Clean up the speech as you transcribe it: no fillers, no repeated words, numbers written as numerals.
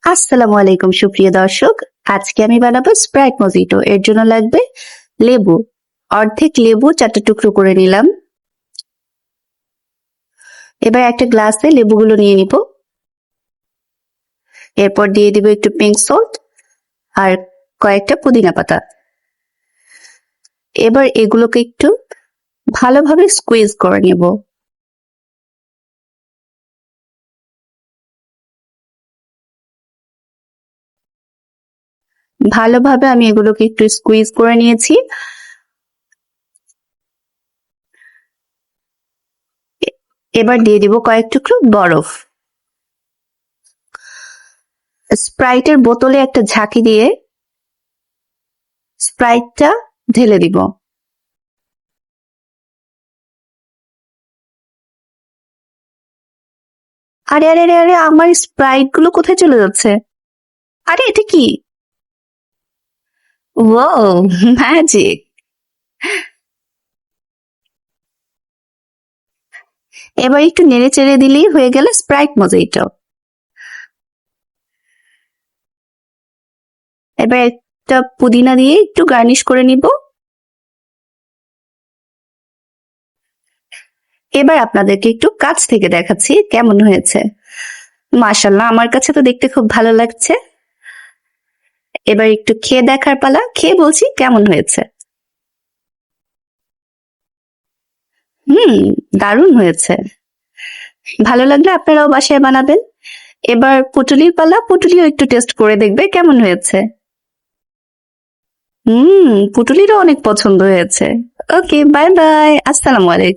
আসসালামু আলাইকুম সুপ্রিয় দর্শক। আজকে আমি বানাবো স্প্রাইট মজিটো। এর জন্য লাগবে লেবু। অর্ধেক লেবু 4টা টুকরো করে নিলাম। এবার একটা গ্লাসে লেবুগুলো নিয়ে নিব। এরপর দিয়ে দিব একটু পিঙ্ক সল্ট আর কয়েকটা পুদিনা পাতা। এবার এগুলোকে একটু ভালোভাবে স্কুইজ করে নেব। ভালোভাবে আমি এগুলোকে একটু স্কুইজ করে নিয়েছি। এবার দিয়ে দিব কয়েক টুকরো বরফ। স্প্রাইটের বোতলে একটা ঝাঁকি দিয়ে স্প্রাইটটা ঢেলে দিব। আরে আরে আরে আরে আমার স্প্রাইট গুলো কোথায় চলে যাচ্ছে? আরে এটা কি? Wow, magic! এবার একটু নেড়ে চেড়ে দিলেই হয়ে গেল স্প্রাইট মজিটো। এবার একটা পুদিনা দিয়ে একটু গার্নিশ করে নিব। এবার আপনাদেরকে একটু কাছ থেকে দেখাচ্ছি কেমন হয়েছে। মাশাআল্লাহ, আমার কাছে তো দেখতে খুব ভালো লাগছে। এবার একটু খেয়ে দেখার পালা। খেয়ে বলছি কেমন হয়েছে। হুম, দারুণ হয়েছে। ভালো লাগলে আপনারাও বাসায় বানাবেন। এবার পুটুলির পালা। পুটুলিও একটু টেস্ট করে দেখবে কেমন হয়েছে। পুটুলিরও অনেক পছন্দ হয়েছে। ওকে, বাই বাই। আসসালামু আলাইকুম।